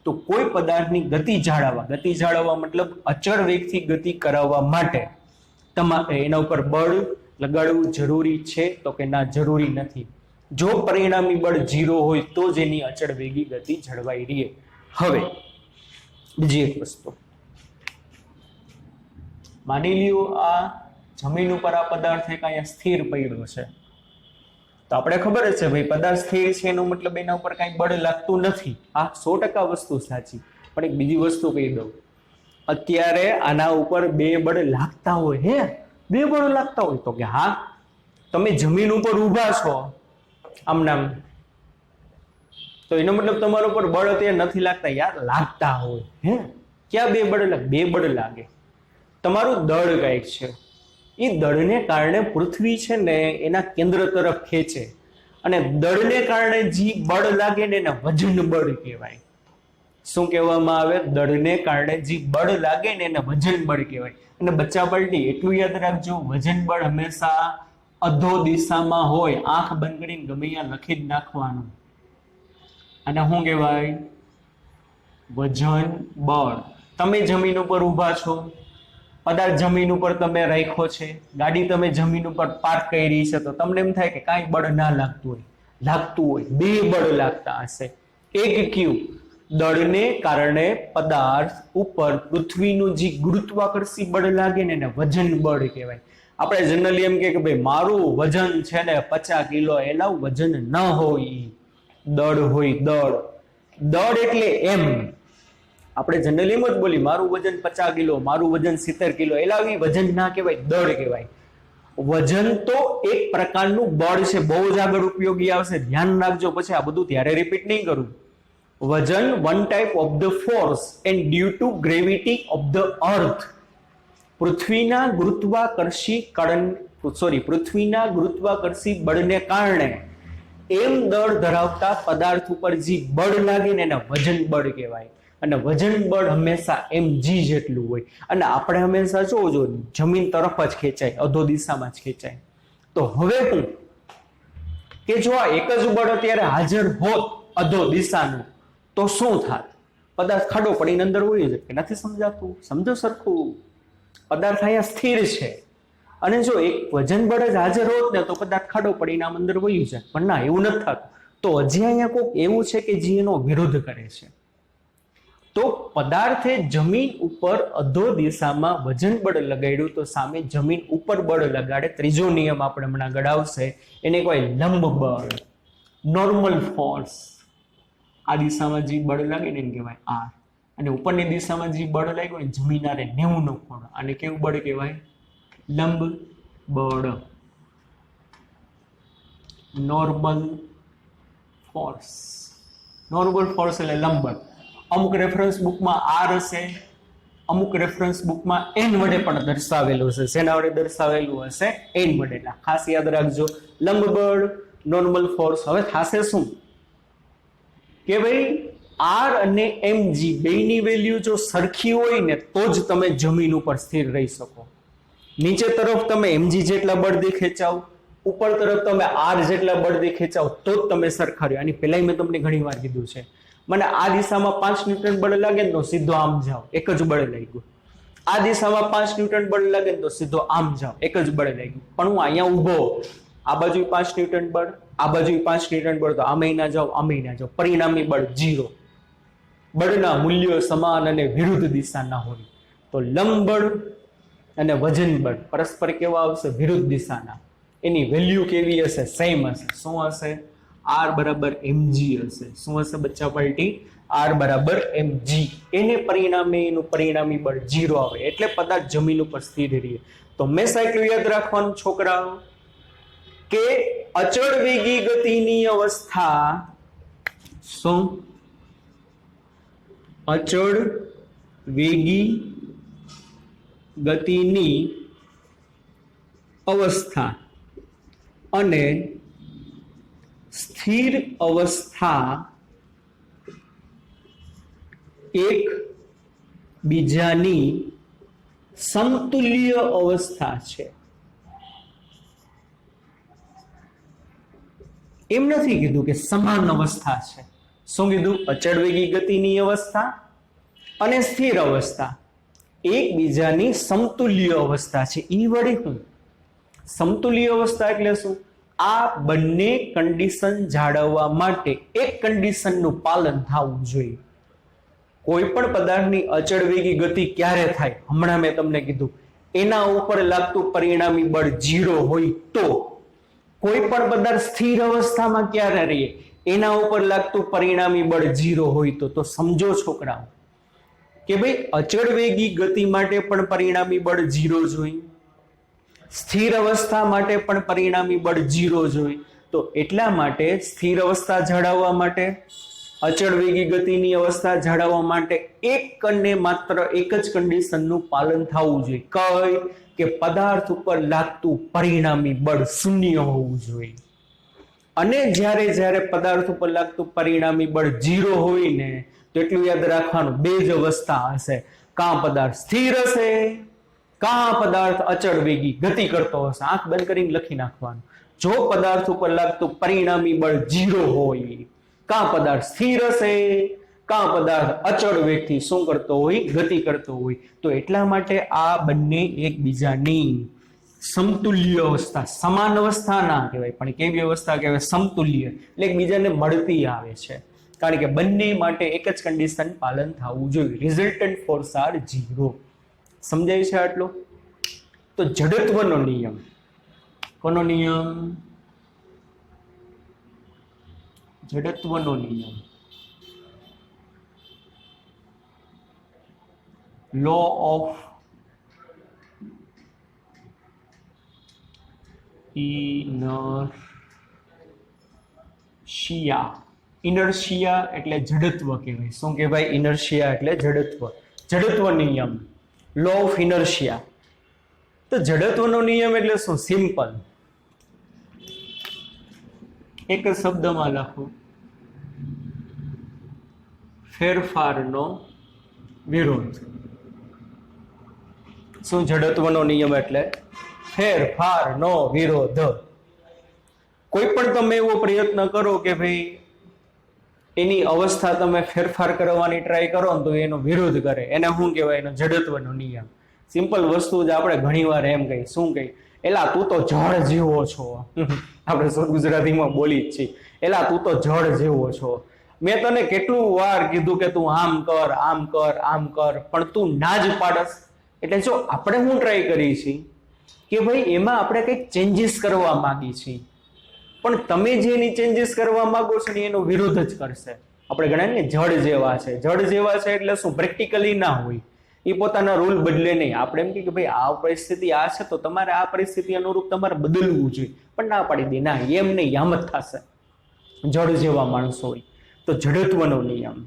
તો કોઈ પદાર્થની ગતિ જાળવવા મતલબ અચળ વેગથી ગતિ કરાવવા માટે તમારે એના ઉપર બળ લગાડવું જરૂરી છે? તો કે ના, જરૂરી નથી. જો પરિણામી બળ 0 હોય તો જ એની અચળ વેગી ગતિ જળવાઈ રહે. હવે બીજી એક વસ્તુ, માની લ્યો આ જમીન ઉપર આ પદાર્થ એક અહીંયા સ્થિર પડ્યો છે, તો આપણે ખબર જ છે ભાઈ પદાર્થ સ્થિર છે એનો મતલબ એના ઉપર કઈ બળ લાગતું નથી. આ 100% વસ્તુ સાચી. પણ એક બીજી વસ્તુ કહી દઉં, અત્યારે આના ઉપર બે બળ લાગતા હોય, હે બે બળ લાગતા હોય, તો કે હા, તમે જમીન ઉપર ઊભા છો આમનામ, તો એનો મતલબ તમારા ઉપર બળ અત્યારે નથી લાગતા? યાર લાગતા હોય. હે ક્યાં બે બળ લાગે? બે બળ લાગે. તમારું દળ કઈક છે, એ દળને કારણે પૃથ્વી છે ને એના કેન્દ્ર તરફ ખેંચે, અને દળને કારણે જે બળ લાગે ને એને વજન બળ કહેવાય. શું કહેવામાં આવે? દળને કારણે જે બળ લાગે ને એને વજન બળ કહેવાય. અને બચ્ચા પલટી એટલું યાદ રાખજો, વજન બળ હંમેશા અધો દિશામાં હોય. આંખ બંધ કરીને ગમે ત્યાં લખી જ નાખવાનું. અને શું કહેવાય? વજન બળ. તમે જમીન ઉપર ઊભા છો, પદાર્થ જમીન ઉપર તમે રાખ્યો છે, ગાડી તમે જમીન ઉપર પાર્ક કરી છે, તો તમને એમ થાય કે કાંઈ બળ ના લાગતું હોય. લાગતું હોય, બે બળ લાગતા હશે. એક કયું? દળને કારણે પદાર્થ ઉપર પૃથ્વીનું જે ગુરુત્વાકર્ષી બળ લાગે ને એને વજન બળ કહેવાય. આપણે જનરલી એમ કે ભાઈ મારું વજન છે ને 50 કિલો, એના વજન ન હોય, દળ હોય. દળ એટલે એમ આપણે જનરલી એમ જ બોલી મારું વજન 50 કિલો, મારું વજન 70 કિલો, એલાવી વજન ના કહેવાય, દળ કહેવાય. વજન તો એક પ્રકારનું બળ છે, બહુ જ આગળ ઉપયોગી આવશે, ધ્યાન રાખજો. પછી આ બધું ત્યારે રિપીટ નહીં કરું. વજન one type of the force and due to gravity of the earth. પૃથ્વીના ગુરુત્વાકર્ષી બળને કારણે એમ દળ ધરાવતા પદાર્થ ઉપર જે બળ લાગે ને એને વજન બળ કહેવાય. અને વજન બળ હંમેશા mg જેટલું હોય. અને આપણે હંમેશા જો જમીન તરફ જ ખેંચાય, અધો દિશામાં જ ખેંચાય. તો હવે હું કે જો આ એક જ બળ અત્યારે હાજર હોત અધો દિશાનું, તો શું થાત? પદાર્થ ખાડો પડીને અંદર વહી જાય. નથી સમજાતું? સમજો સરખું. પદાર્થ અહીંયા સ્થિર છે, અને જો એક વજન બળ જ હાજર હોત ને તો પદાર્થ ખાડો પડીને આમ અંદર વહી જાય. પણ ના, એવું નથી થતું. તો હજી અહીંયા કોઈક એવું છે કે જે એનો વિરોધ કરે છે. તો પદાર્થે જમીન ઉપર અધો દિશામાં વજન બળ લગાડ્યું, તો સામે જમીન ઉપર બળ લગાડે. ત્રીજો નિયમ આપણે હમણાં ગળાવશે, એને કહેવાય લંબ બળ, નોર્મલ ફોર્સ. આ દિશામાં જે બળ લાગે ને એને કહેવાય આર, અને ઉપરની દિશામાં જે બળ લાગ્યું ને જમીન આરે 90 નો ખૂણો, આને કેવું બળ કહેવાય? લંબ બળ, નોર્મલ ફોર્સ. નોર્મલ ફોર્સ એટલે લંબ બળ. અમુક રેફરન્સ બુકમાં આર હશે, અમુક રેફરન્સ બુકમાં એન વડે પણ દર્શાવેલું છે. શેના વડે દર્શાવેલું હશે? એન વડે. ખાસ યાદ રાખજો. લંબ બળ, નોર્મલ ફોર્સ. હવે થશે શું કે ભાઈ આર અને mg બેની વેલ્યુ જો સરખી હોય ને તો જ તમે જમીન ઉપર સ્થિર રહી શકો. નીચે તરફ તમે mg જેટલા બળથી ખેંચાવ, ઉપર તરફ તમે આર જેટલા બળથી ખેંચાવ તો જ તમે સરખા રહ્યો. આની પહેલા મેં તમને ઘણી વાર કીધું છે, મને આ દિશામાં 5 ન્યૂટન બળ લાગે ને તો સીધો આમ જાઓ, એક જ બળ લાગ્યું. આ દિશામાં 5 ન્યૂટન બળ લાગે ને તો સીધો આમ જાઓ, એક જ બળ લાગ્યું. પણ હું અહીંયા ઊભો, આ બાજુ 5 ન્યૂટન બળ, આ બાજુ 5 ન્યૂટન બળ, તો આમે ના જાઓ, આમે ના જાઓ, પરિણામી બળ 0. બળના મૂલ્યો સમાન અને વિરુદ્ધ દિશાના હોય. તો લંબ બળ અને વજન બળ પરસ્પર કેવા આવશે? વિરુદ્ધ દિશાના. એની વેલ્યુ કેવી હશે? સેમ હશે. શું હશે? આર બરાબર mg હશે. શું હશે બચ્ચા પાર્ટી? આર બરાબર mg. એને પરિણામે એનું પરિણામી બળ 0 આવે, એટલે પદાર્થ જમીન ઉપર સ્થિર રહે. તો હંમેશા એટલું યાદ રાખવાનું છોકરાઓ કે અચળ વેગી ગતિની અવસ્થા, શું? અચળ વેગી ગતિની અવસ્થા અને સ્થિર અવસ્થા એક બીજાની સમતુલ્ય અવસ્થા છે. એમ નથી કીધું કે સમાન અવસ્થા છે. શું કીધું? અચળ વેગી ગતિની અવસ્થા અને સ્થિર અવસ્થા એકબીજાની સમતુલ્ય અવસ્થા છે. ઈ વડે શું? સમતુલ્ય અવસ્થા એટલે શું? આ બંને કન્ડિશન જાળવવા માટે એક કન્ડિશનનું પાલન થવું જોઈએ. કોઈ પણ પદાર્થની અચળ વેગી ગતિ ક્યારે થાય? હમણાં મેં તમને કીધું, એના ઉપર લાગતું પરિણામી બળ 0 હોય તો. કોઈ પણ પદાર્થ સ્થિર અવસ્થામાં ક્યારે રહે? એના ઉપર લાગતું પરિણામી બળ 0 હોય તો. તો સમજો છોકરાઓ કે ભાઈ અચળ વેગી ગતિ માટે પણ પરિણામી બળ 0 જોઈએ, સ્થિર અવસ્થા માટે પણ પરિણામી બળ 0 જોઈએ. તો એટલા માટે સ્થિર અવસ્થા જાળવવા માટે, અચળ વેગી ગતિની અવસ્થા જાળવવા માટે એક અને માત્ર એક જ કન્ડિશનનું પાલન થવું જોઈએ. કઈ? કે પદાર્થ ઉપર લાગતું પરિણામી બળ 0 હોવું જોઈએ. અને જ્યારે જ્યારે પદાર્થ ઉપર લાગતું પરિણામી બળ 0 હોય ને તો એટલું યાદ રાખવાનું, બે જ અવસ્થા હશે. કાં પદાર્થ સ્થિર હશે, કાં પદાર્થ અચળ વેગી ગતિ કરતો હશે. આંખ બંધ કરીને લખી નાખવાનું. જો પદાર્થ ઉપર લાગતું પરિણામી બળ 0 હોય, કાં પદાર્થ સ્થિર હશે, કાં પદાર્થ અચળ વેગથી શું કરતો હોય? ગતિ કરતો હોય. તો એટલા માટે આ બંને એકબીજાની સમતુલ્ય અવસ્થા, સમાન અવસ્થા ના કહેવાય પણ કેવી અવસ્થા કહેવાય? સમતુલ્ય. એટલે એકબીજાને મળતી આવે છે, કારણ કે બંને માટે એક જ કન્ડિશન પાલન થવું જોઈએ. Resultant force are 0. સમજાય છે આટલું? તો જડત્વનો નિયમ. કોનો નિયમ? જડત્વનો નિયમ. લો ઓફ ઇનર્શિયા. ઇનર્શિયા એટલે જડત્વ કહેવાય. શું કહેવાય? ઇનર્શિયા એટલે જડત્વ. જડત્વ નિયમ, લો ઓફ ઇનર્શિયા. તો જડત્વનો નિયમ એટલે શું? સિમ્પલ. એક શબ્દમાં લખો, ફેરફારનો વિરોધ. શું જડત્વનો નિયમ એટલે? ફેરફારનો વિરોધ. કોઈ પણ તમે એવો પ્રયત્ન કરો કે ભાઈ એની અવસ્થા તમે ફેરફાર કરવાની ટ્રાય કરો ને તો એનો વિરોધ કરે, એને શું કહેવાય? એનો જડત્વનો નિયમ. સિમ્પલ વસ્તુ જ આપણે ઘણીવાર એમ કહી, શું કહી? એલા તું તો જળ જેવો છો. આપણે શુદ્ધ ગુજરાતીમાં બોલી જ છીએ, એલા તું તો જળ જેવો છો. મેં તને કેટલું વાર કીધું કે તું આમ કર, આમ કર, આમ કર, પણ તું ના જ પાડસ. એટલે જો આપણે શું ટ્રાય કરીએ છીએ કે ભાઈ એમાં આપણે કંઈક ચેન્જીસ કરવા માંગીએ છીએ, પણ તમે જેની ચેન્જીસ કરવા માંગો છો ને એનો વિરોધ જ કરશે. આપણે ગણાય ને જળ જેવા છે. જળ જેવા છે એટલે શું? પ્રેક્ટિકલી ના હોય, એ પોતાના રૂલ બદલે નહીં. આપણે એમ કે ભાઈ આ પરિસ્થિતિ આ છે તો તમારે આ પરિસ્થિતિ અનુરૂપ તમારે બદલવું જોઈએ, પણ ના પાડી દે, ના એમ નહીં, આમ જ થશે. જળ જેવા માણસો હોય. તો જડત્વનો નિયમ,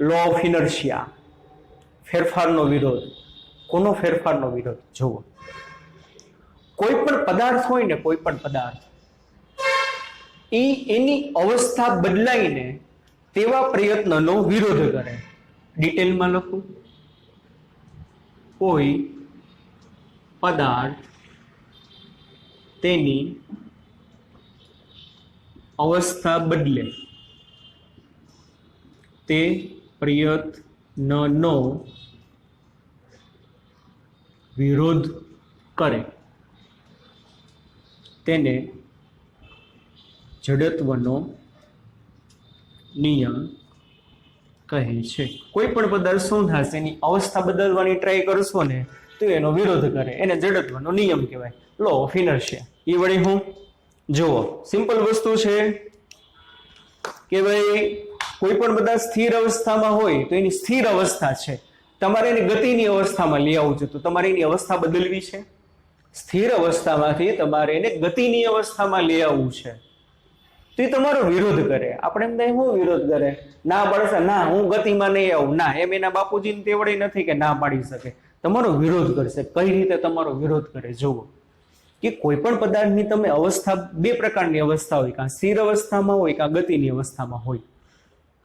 લો ઓફ ઇનર્શિયા, ફેરફારનો વિરોધ. કોનો ફેરફારનો વિરોધ? જુઓ, કોઈ પણ પદાર્થ હોય ને, કોઈ પણ પદાર્થ એની અવસ્થા બદલાઈને તેવા પ્રયત્નનો વિરોધ કરે. ડિટેલમાં લખું, કોઈ પદાર્થ તેની અવસ્થા બદલે તે પ્રયત્નનો વિરોધ કરે તેને જડત્વનો નિયમ કહે છે. કોઈ પણ પદાર્થ શું થશે, એની અવસ્થા બદલવાની ટ્રાય કરશો ને તો એનો વિરોધ કરે, એને જડત્વનો નિયમ કહેવાય, લો ઓફ ઇનર્શિયા. એ વળી હું જુઓ, સિમ્પલ વસ્તુ છે કે ભાઈ કોઈ પણ પદાર્થ સ્થિર અવસ્થામાં હોય તો એની સ્થિર અવસ્થા છે, તમારે એની ગતિની અવસ્થામાં લઈ આવવું છે, તો તમારે એની અવસ્થા બદલવી છે. સ્થિર અવસ્થામાંથી તમારે એને ગતિની અવસ્થામાં લઈ આવવું છે, તો એ તમારો વિરોધ કરે. આપણે એમ થાય શું વિરોધ કરે? ના પાડશે, ના હું ગતિમાં નહીં આવું, ના. એમ એના બાપુજીને તેવડે નથી કે ના પાડી શકે, તમારો વિરોધ કરશે. કઈ રીતે તમારો વિરોધ કરે? જુઓ કે કોઈ પણ પદાર્થની તમે અવસ્થા, બે પ્રકારની અવસ્થા હોય, કાં સ્થિર અવસ્થામાં હોય કાં ગતિની અવસ્થામાં હોય.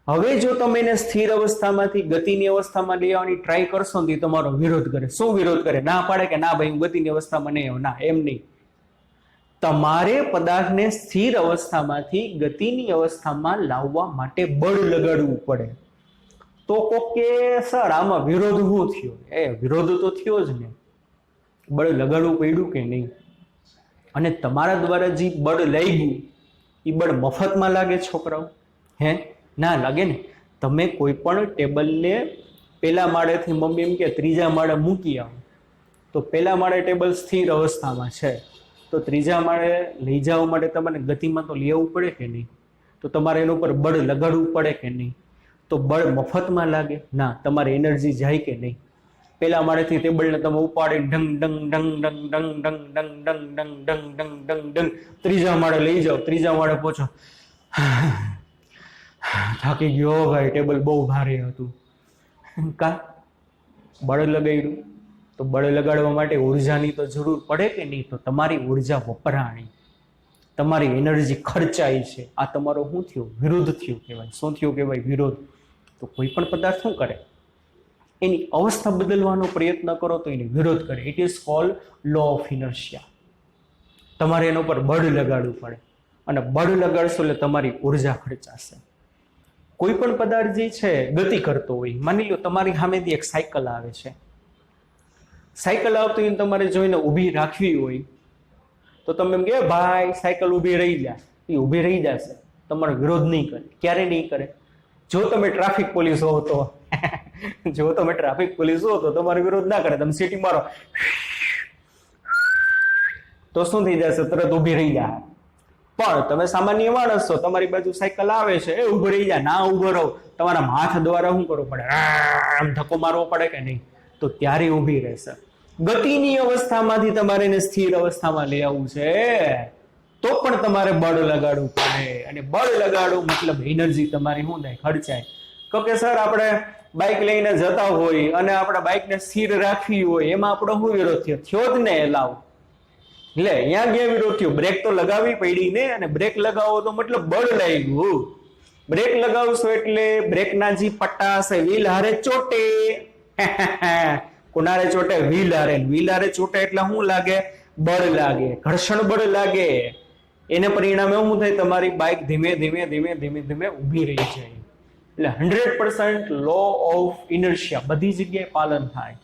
હવે જો તમે એને સ્થિર અવસ્થામાંથી ગતિની અવસ્થામાં લઈ આવવાની ટ્રાય કરશો તો તમારો વિરોધ કરે. શું વિરોધ કરે? ના પાડે કે ના ભાઈ હું ગતિની અવસ્થામાં નહીં આવું. ના, એમ નહીં. તમારે પદાર્થને સ્થિર અવસ્થામાંથી ગતિની અવસ્થામાં લાવવા માટે બળ લગાડવું પડે. તો કોક કે સર આમાં વિરોધ શું થયો? એ વિરોધ તો થયો જ ને, બળ લગાડવું પડ્યું કે નહીં? અને તમારા દ્વારા જે બળ લાગ્યું એ બળ મફતમાં લાગે છોકરાઓ? હે, ના લાગે ને. તમે કોઈ પણ ટેબલને પહેલા માળેથી મમ્મી એમ કે ત્રીજા માળે મૂકી આવો, તો પહેલા માળે ટેબલ સ્થિર અવસ્થામાં છે, તો ત્રીજા માળે લઈ જવા માટે તમારે ગતિમાં તો લઈ આવવું પડે કે નહીં? તો તમારે એના ઉપર બળ લગાડવું પડે કે નહીં? તો બળ મફતમાં લાગે? ના, તમારી એનર્જી જાય કે નહીં? પહેલા માળેથી ટેબલને તમે ઉપાડીને ઢંગ ડંગ ડંગ ડંગ ડંગ ડંગ ડંગ ડંગ ડંગ ડંગ ડંગ ડંગ ડંગ ત્રીજા માળે લઈ જાઓ, ત્રીજા માળે પહોંચો, થાકી ગયો ભાઈ, ટેબલ બહુ ભારે હતું. કા બળ લગાડ્યું? તો બળ લગાડવા માટે ઉર્જાની તો જરૂર પડે કે નહીં? તો તમારી ઉર્જા વપરાણી, તમારી એનર્જી ખર્ચાઈ છે. આ તમારો શું થયું? વિરોધ થયું કહેવાય. શું થયું કહેવાય? વિરોધ. તો કોઈ પણ પદાર્થ શું કરે? એની અવસ્થા બદલવાનો પ્રયત્ન કરો તો એને વિરોધ કરે. It is called law of inertia. તમારે એના ઉપર બળ લગાડવું પડે, અને બળ લગાડશો એટલે તમારી ઉર્જા ખર્ચાશે. કોઈ પણ પદાર્થ જે છે ગતિ કરતો હોય, માની લો તમારી સામેથી એક સાયકલ આવે છે, સાયકલ આવતી હોય તમારે જોઈને ઊભી રાખવી હોય તો તમે એમ કે ભાઈ સાયકલ ઊભી રહી જાય, એ ઊભી રહી જશે, તમારો વિરોધ નહીં કરે. ક્યારે નહીં કરે? જો તમે ટ્રાફિક પોલીસ હો તો જો તમે ટ્રાફિક પોલીસ હો તો તમારો વિરોધ ના કરે. તમે સીટી મારો તો શું થઈ જશે? તરત ઊભી રહી જાય. પણ તમે સામાન્ય માણસ છો, તમારી બાજુ સાયકલ આવે છે, એ ઊભો રહી જાય, ના ઊભો રહો, તમારા હાથ દ્વારા શું કરવું પડે? આમ ધક્કો મારવો પડે કે નહીં? તો ત્યારે ઊભી રહેશે. ગતિની અવસ્થામાંથી તમારે એને સ્થિર અવસ્થામાં લઈ આવવું છે, તો પણ તમારે બળ લગાડવું પડે. અને બળ લગાડવું મતલબ એનર્જી તમારી શું થાય? ખર્ચાય. તો કે સર આપણે બાઇક લઈને જતા હોય અને આપણે બાઇકને સ્થિર રાખવી હોય, એમાં આપણો શું વિરોધ થયો? થયો જ ને લાવ. એટલે અહીંયા ગયા વિરોધ થયો? બ્રેક તો લગાવવી પડી ને, અને બ્રેક લગાવો તો મતલબ બળ લાગ્યું. બ્રેક લગાવશો એટલે બ્રેકના જે પટ્ટા હશે વ્હીલ હારે ચોટે. કોનારે ચોટે? વ્હીલ હારે. વ્હીલ હારે ચોટે એટલે શું લાગે? બળ લાગે, ઘર્ષણ બળ લાગે. એને પરિણામે શું થાય? તમારી બાઇક ધીમે ધીમે ધીમે ધીમે ધીમે ઊભી રહી જાય. એટલે 100% લો ઓફ ઇનર્શિયા બધી જગ્યાએ પાલન થાય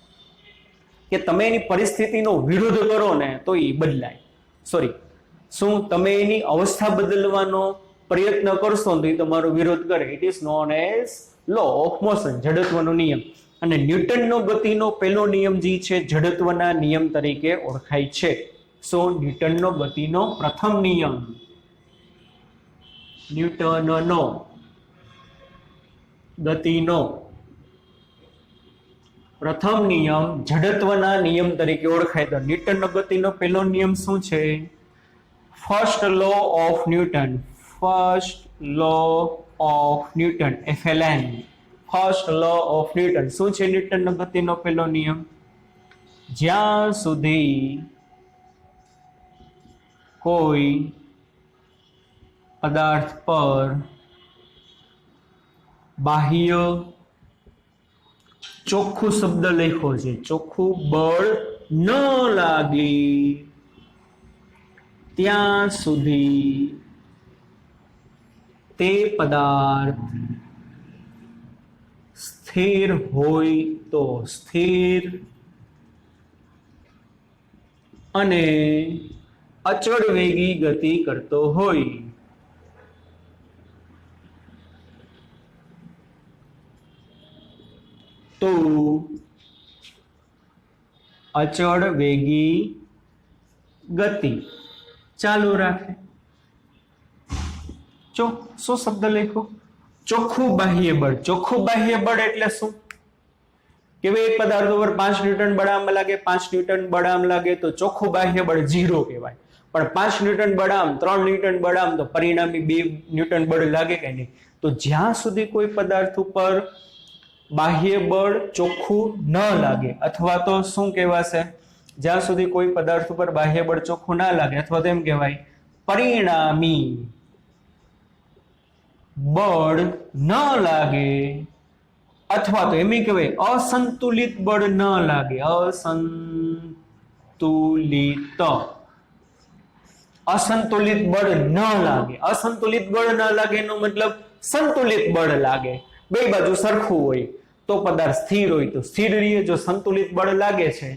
કે તમે એની પરિસ્થિતિનો વિરોધ કરો ને તો એ બદલાય. શું તમે એની અવસ્થા બદલવાનો પ્રયત્ન કરશો તો એ તમારો વિરોધ કરે. It is known as law of motion, જડત્વનો નિયમ. અને ન્યૂટનનો ગતિનો પહેલો નિયમ જે છે જડત્વના નિયમ તરીકે ઓળખાય છે. શું? ન્યૂટનનો ગતિનો પ્રથમ નિયમ, ન્યૂટનનો ગતિનો પ્રથમ નિયમ જડત્વના નિયમ તરીકે ઓળખાય. તો ન્યૂટનનો ગતિનો પહેલો નિયમ શું છે? First law of Newton. First law of Newton, FLN. First law of Newton. શું છે ન્યૂટનનો ગતિનો પહેલો નિયમ? જ્યાં સુધી કોઈ પદાર્થ પર બાહ્ય ચોખ્ખું શબ્દ લખ્યો છે, ચોખ્ખું બળ ન લાગે ત્યાં સુધી તે પદાર્થ સ્થિર હોય તો સ્થિર અને અચળ વેગી ગતિ કરતો હોય. તો અચળ વેગી ગતિ ચાલુ રાખે. શું શબ્દ લખ્યો? ચોખ્ખું બાહ્ય બળ. ચોખ્ખું બાહ્ય બળ એટલે શું? કે ભાઈ એક પદાર્થ ઉપર 5 ન્યૂટન બળ આમ લાગે, 5 ન્યૂટન બળ આમ લાગે તો ચોખ્ખું બાહ્ય બળ 0 કહેવાય. પણ 5 ન્યૂટન બળ આમ, 3 ન્યૂટન બળ આમ તો પરિણામી 2 ન્યૂટન બળ લાગે કે નહીં? તો જ્યાં સુધી કોઈ પદાર્થ ઉપર બાહ્ય બળ ચોખ્ખું ન લાગે, અથવા તો શું કહેવાશે? જ્યાં સુધી કોઈ પદાર્થ ઉપર બાહ્ય બળ ચોખ્ખું ના લાગે, અથવા તો એમ કહેવાય પરિણામી બળ ન લાગે, અથવા તો એમ કહેવાય અસંતુલિત બળ ન લાગે. અસંતુલિત બળ ન લાગે. અસંતુલિત બળ ન લાગે એનો મતલબ સંતુલિત બળ લાગે, બે બાજુ સરખું હોય તો પદાર્થ સ્થિર હોય તો સ્થિર રહે. જો સંતુલિત બળ લાગે છે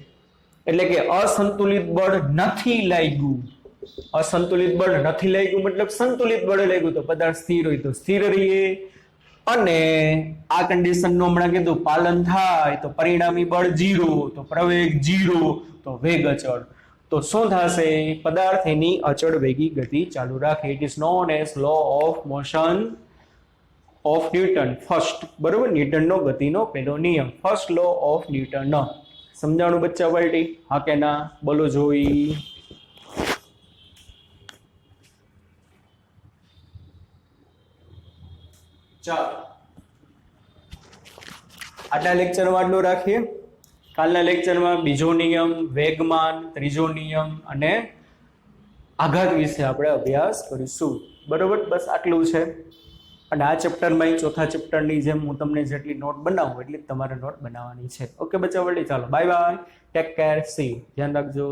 એટલે કે અસંતુલિત બળ નથી લાગ્યું, અસંતુલિત બળ નથી લાગ્યું મતલબ સંતુલિત બળ લાગ્યું તો પદાર્થ સ્થિર હોય તો સ્થિર રહે. અને આ કન્ડિશન નું હમણાં કીધું પાલન થાય તો પરિણામી બળ 0, તો પ્રવેગ 0, તો વેગ અચળ. તો શું થશે? પદાર્થ એની અચળ વેગી ગતિ ચાલુ રાખે. It is known as law of motion of Newton first. બરોબર, ન્યૂટનનો ગતિનો પહેલો નિયમ, ફર્સ્ટ લો ઓફ ન્યૂટન. સમજાણું બચ્ચા પાર્ટી? હા કે ના? બોલો જોઈ. ચાલો આટલા લેક્ચરમાં આટલું રાખીએ. કાલના લેક્ચરમાં બીજો નિયમ, વેગમાન, ત્રીજો નિયમ અને આઘાત વિશે આપણે અભ્યાસ કરીશું. બરોબર, બસ આટલું છે. અને આ ચેપ્ટરમાં ચોથા ચેપ્ટરની જેમ હું તમને જેટલી નોટ બનાવું એટલી તમારે નોટ બનાવવાની છે. ઓકે બચ્ચા વળી, ચાલો bye bye, take care, C, ધ્યાન રાખજો.